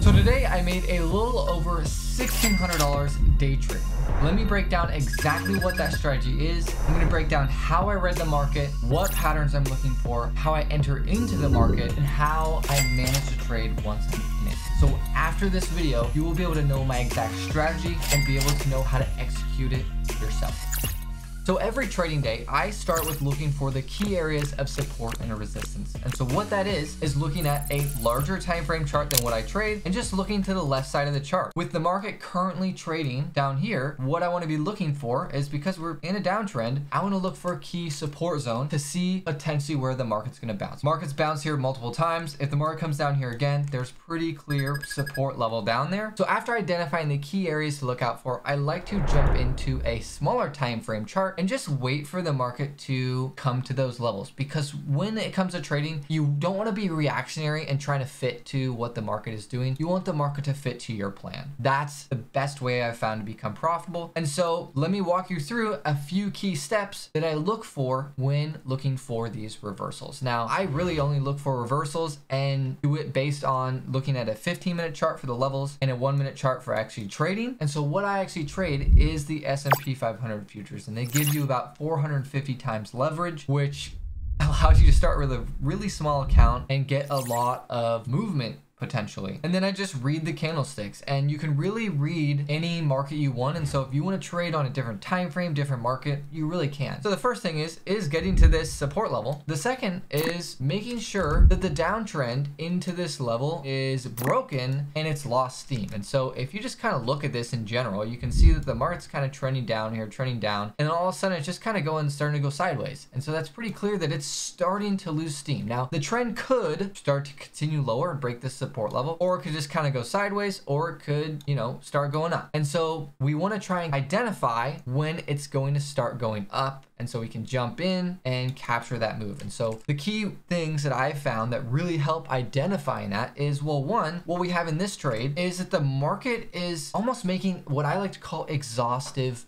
So today I made a little over $1,600 day trading. Let me break down exactly what that strategy is. I'm going to break down how I read the market, what patterns I'm looking for, how I enter into the market, and how I manage to trade once I'm in it. So after this video, you will be able to know my exact strategy and be able to know how to execute it yourself. So every trading day, I start with looking for the key areas of support and resistance. And so what that is looking at a larger time frame chart than what I trade and just looking to the left side of the chart. With the market currently trading down here, what I want to be looking for is, because we're in a downtrend, I want to look for a key support zone to see potentially where the market's going to bounce. Markets bounce here multiple times. If the market comes down here again, there's pretty clear support level down there. So after identifying the key areas to look out for, I like to jump into a smaller time frame chart and just wait for the market to come to those levels, because when it comes to trading, you don't want to be reactionary and trying to fit to what the market is doing. You want the market to fit to your plan. That's the best way I've found to become profitable. And so let me walk you through a few key steps that I look for when looking for these reversals. Now, I really only look for reversals and do it based on looking at a 15-minute chart for the levels and a 1-minute chart for actually trading. And so what I actually trade is the S&P 500 futures, and they give you about 450 times leverage, which allows you to start with a really small account and get a lot of movement potentially. And then I just read the candlesticks, and you can really read any market you want. And so if you want to trade on a different time frame, different market, you really can. So the first thing is getting to this support level. The second is making sure that the downtrend into this level is broken and it's lost steam. And so if you just kind of look at this in general, you can see that the market's kind of trending down here, trending down, and then all of a sudden it's just kind of starting to go sideways. And so that's pretty clear that it's starting to lose steam. Now, the trend could start to continue lower and break this support level, or it could just kind of go sideways, or it could, start going up. And so we want to try and identify when it's going to start going up, and so we can jump in and capture that move. And so the key things that I've found that really help identifying that is, well, one, what we have in this trade is that the market is almost making what I like to call exhaustive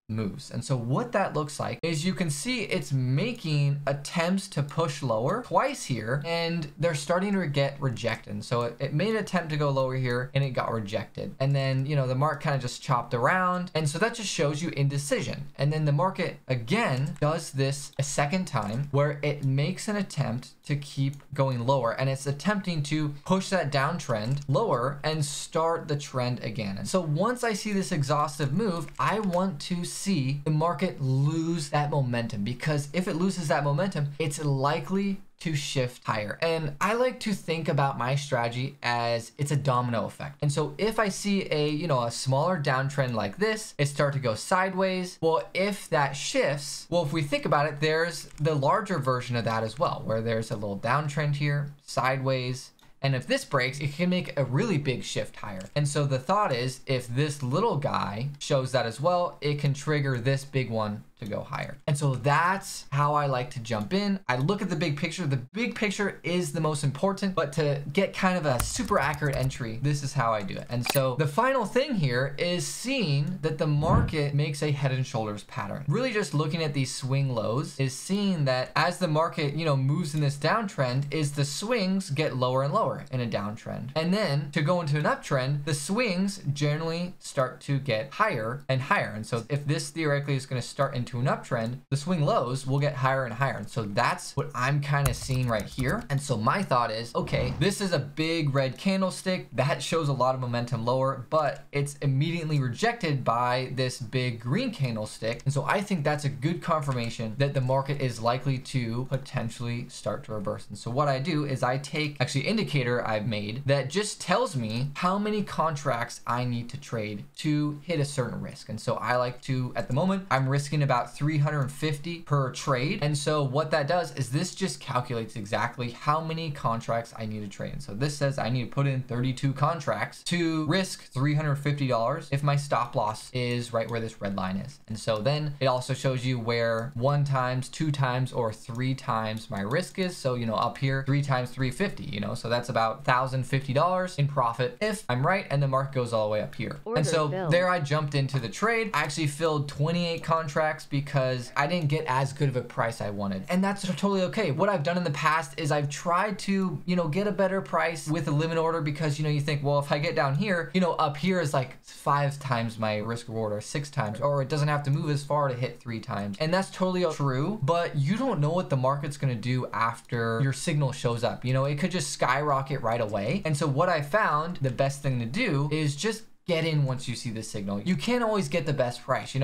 moves. And so what that looks like is, you can see it's making attempts to push lower twice here, and they're starting to get rejected. And so it made an attempt to go lower here and it got rejected. And then, the market kind of just chopped around. And so that just shows you indecision. And then the market again does this a second time, where it makes an attempt to keep going lower, and it's attempting to push that downtrend lower and start the trend again. And so once I see this exhaustive move, I want to see the market lose that momentum, because if it loses that momentum, it's likely to shift higher. And I like to think about my strategy as it's a domino effect. And so if I see a smaller downtrend like this, it start to go sideways. Well, if that shifts, if we think about it, there's the larger version of that as well, where there's a little downtrend here, sideways. And if this breaks, it can make a really big shift higher. And so the thought is, if this little guy shows that as well, it can trigger this big one to go higher. And so that's how I like to jump in. I look at the big picture. The big picture is the most important, but to get kind of a super accurate entry, this is how I do it. And so the final thing here is seeing that the market makes a head and shoulders pattern. Really just looking at these swing lows is seeing that as the market, moves in this downtrend, is the swings get lower and lower in a downtrend. And then to go into an uptrend, the swings generally start to get higher and higher. And so if this theoretically is going to start into an uptrend, the swing lows will get higher and higher. And so that's what I'm kind of seeing right here. And so my thought is, okay, this is a big red candlestick that shows a lot of momentum lower, but it's immediately rejected by this big green candlestick. And so I think that's a good confirmation that the market is likely to potentially start to reverse. And so what I do is I take actually an indicator I've made that just tells me how many contracts I need to trade to hit a certain risk. And so I like to, at the moment, I'm risking about 350 per trade. And so what that does is this just calculates exactly how many contracts I need to trade. And so this says I need to put in 32 contracts to risk $350 if my stop loss is right where this red line is. And so then it also shows you where 1 times, 2 times, or 3 times my risk is. So, up here, 3 times 350, so that's about $1,050 in profit if I'm right and the market goes all the way up here. And so there I jumped into the trade. I actually filled 28 contracts because I didn't get as good of a price I wanted. And that's totally okay. What I've done in the past is I've tried to, get a better price with a limit order because, you think, well, if I get down here, up here is like 5 times my risk reward or 6 times, or it doesn't have to move as far to hit 3 times. And that's totally true, but you don't know what the market's going to do after your signal shows up. It could just skyrocket right away. And so what I found the best thing to do is just get in once you see the signal. You can't always get the best price,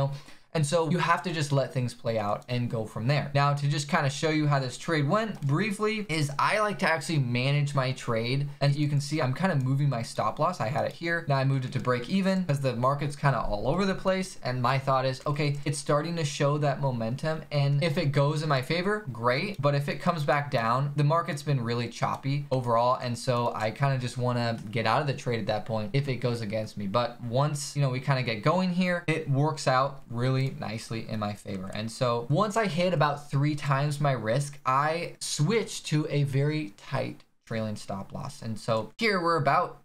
And so you have to just let things play out and go from there. Now, to just kind of show you how this trade went briefly is I like to actually manage my trade. And you can see I'm kind of moving my stop loss. I had it here. Now I moved it to break even because the market's kind of all over the place. And my thought is, okay, it's starting to show that momentum. And if it goes in my favor, great. But if it comes back down, the market's been really choppy overall. And so I kind of just want to get out of the trade at that point if it goes against me. But once, we kind of get going here, it works out really nicely in my favor. And so once I hit about 3 times my risk, I switched to a very tight trailing stop loss. And so here we're about,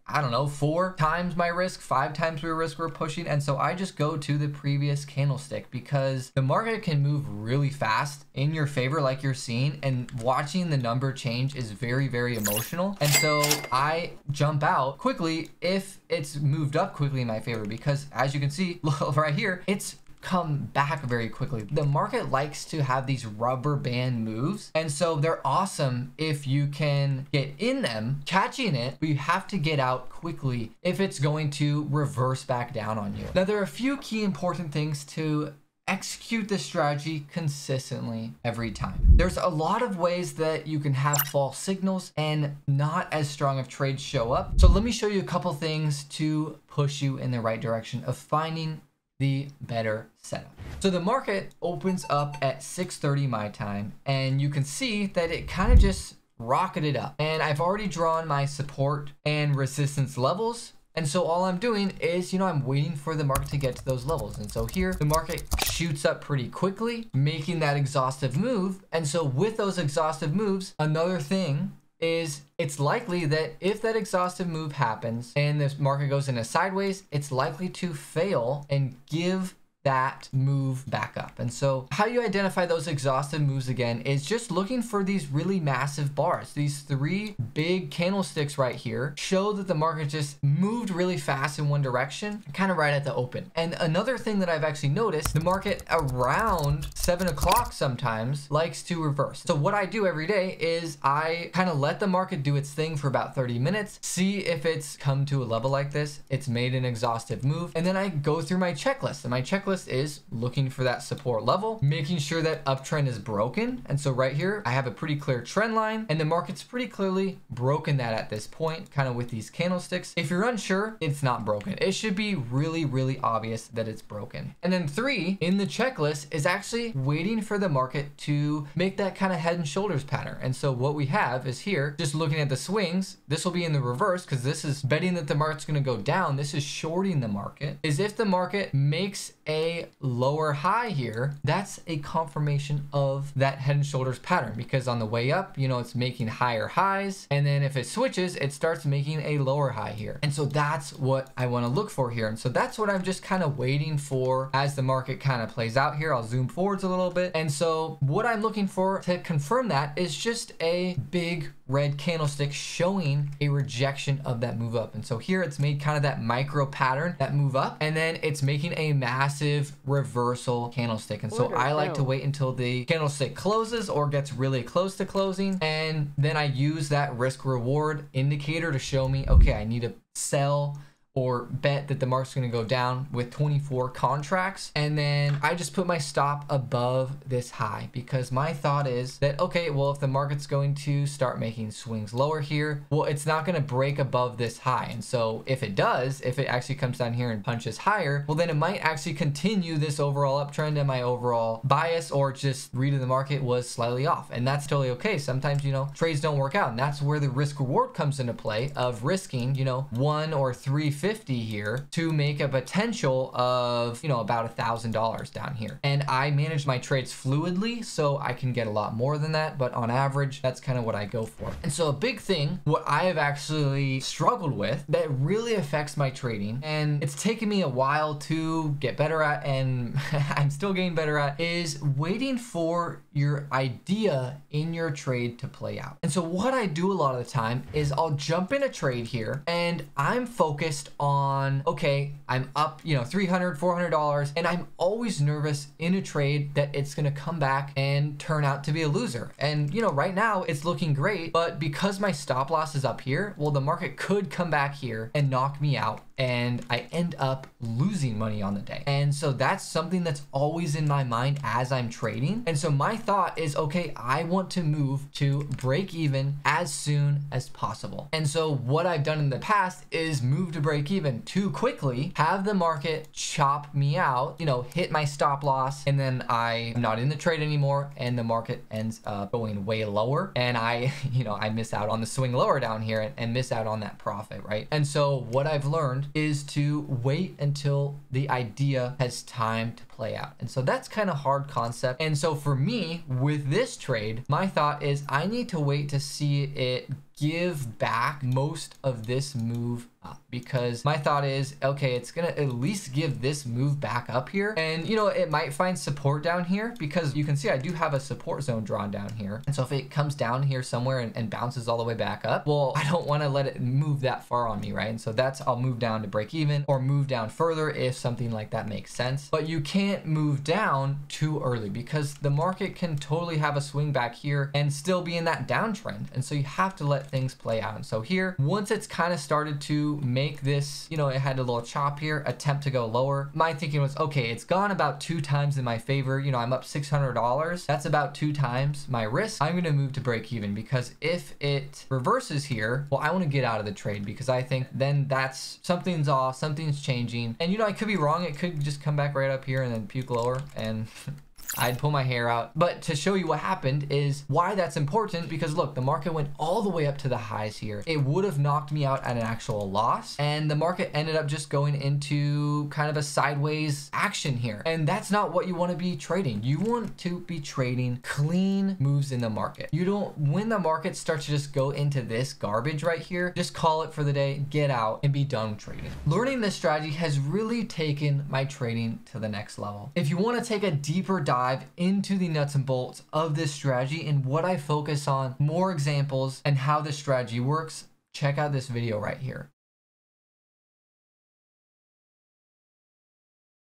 4 times my risk, 5 times my risk we're pushing. And so I just go to the previous candlestick because the market can move really fast in your favor like you're seeing, and watching the number change is very, very emotional. And so I jump out quickly if it's moved up quickly in my favor, because as you can see right here, it's come back very quickly. The market likes to have these rubber band moves, and so they're awesome if you can get in them, catching it, but you have to get out quickly if it's going to reverse back down on you. Now, there are a few key important things to execute this strategy consistently every time. There's a lot of ways that you can have false signals and not as strong of trades show up. So let me show you a couple things to push you in the right direction of finding the better setup. So the market opens up at 6:30 my time, and you can see that it kind of just rocketed up. And I've already drawn my support and resistance levels. And so all I'm doing is, I'm waiting for the market to get to those levels. And so here the market shoots up pretty quickly, making that exhaustive move. And so with those exhaustive moves, another thing is it's likely that if that exhaustive move happens and this market goes in a sideways, it's likely to fail and give that move back up. And so how you identify those exhaustive moves again is just looking for these really massive bars. These 3 big candlesticks right here show that the market just moved really fast in one direction, kind of right at the open. And another thing that I've actually noticed, the market around 7 o'clock sometimes likes to reverse. So what I do every day is I kind of let the market do its thing for about 30 minutes, see if it's come to a level like this, it's made an exhaustive move, and then I go through my checklist. And my checklist is looking for that support level, making sure that uptrend is broken. And so right here, I have a pretty clear trend line, and the market's pretty clearly broken that at this point, kind of with these candlesticks. If you're unsure, it's not broken. It should be really, really obvious that it's broken. And then 3 in the checklist is actually waiting for the market to make that kind of head and shoulders pattern. And so what we have is here, just looking at the swings, this will be in the reverse because this is betting that the market's going to go down. This is shorting the market. Is if the market makes a lower high here, that's a confirmation of that head and shoulders pattern, because on the way up, it's making higher highs, and then if it switches, it starts making a lower high here. And so that's what I want to look for here. And so that's what I'm just kind of waiting for as the market kind of plays out here. I'll zoom forwards a little bit. And so what I'm looking for to confirm that is just a big red candlestick showing a rejection of that move up. And so here it's made kind of that micro pattern, that move up, and then it's making a massive reversal candlestick. And so I like to wait until the candlestick closes or gets really close to closing, and then I use that risk reward indicator to show me, okay, I need to sell or bet that the market's going to go down with 24 contracts. And then I just put my stop above this high, because my thought is that, okay, well, if the market's going to start making swings lower here, well, it's not going to break above this high. And so if it does, if it actually comes down here and punches higher, well, then it might actually continue this overall uptrend, and my overall bias or just read of the market was slightly off. And that's totally okay. Sometimes, trades don't work out. And that's where the risk reward comes into play of risking, 1 or 3/5 50 here to make a potential of, you know, about $1,000 down here. And I manage my trades fluidly, so I can get a lot more than that, but on average, that's kind of what I go for. And so a big thing, what I have actually struggled with that really affects my trading, and it's taken me a while to get better at, and I'm still getting better at, is waiting for your idea in your trade to play out. And so what I do a lot of the time is I'll jump in a trade here and I'm focused on, okay, I'm up, you know, $300, $400, and I'm always nervous in a trade that it's going to come back and turn out to be a loser. And, you know, right now it's looking great, but because my stop loss is up here, well, the market could come back here and knock me out, and I end up losing money on the day. And so that's something that's always in my mind as I'm trading. And so my thought is, okay, I want to move to break even as soon as possible. And so what I've done in the past is move to break even too quickly, have the market chop me out, you know, hit my stop loss, and then I'm not in the trade anymore, and the market ends up going way lower, and I miss out on the swing lower down here and miss out on that profit, right? And so what I've learned is to wait until the idea has time to play out. And so that's kind of hard concept. And so for me with this trade, my thought is I need to wait to see it give back most of this move up, because my thought is, okay, it's gonna at least give this move back up here, and you know, it might find support down here, because you can see I do have a support zone drawn down here. And so if it comes down here somewhere and bounces all the way back up, well, I don't want to let it move that far on me, right? And so that's, I'll move down to break even or move down further if something like that makes sense. But you can't move down too early, because the market can totally have a swing back here and still be in that downtrend. And so you have to let things play out. And so here, once it's kind of started to make this, you know, it had a little chop here, attempt to go lower, my thinking was, okay, it's gone about 2 times in my favor. You know, I'm up $600. That's about 2 times my risk. I'm going to move to break even, because if it reverses here, well, I want to get out of the trade, because I think then that's something's off, something's changing. And, you know, I could be wrong. It could just come back right up here and then puke lower, and I'd pull my hair out. But to show you what happened is why that's important, because look, the market went all the way up to the highs here. It would have knocked me out at an actual loss, and the market ended up just going into kind of a sideways action here. And that's not what you want to be trading. You want to be trading clean moves in the market. You don't, when the market starts to just go into this garbage right here, just call it for the day, get out, and be done trading. Learning this strategy has really taken my trading to the next level. If you want to take a deeper dive into the nuts and bolts of this strategy and what I focus on, more examples, and how this strategy works, check out this video right here.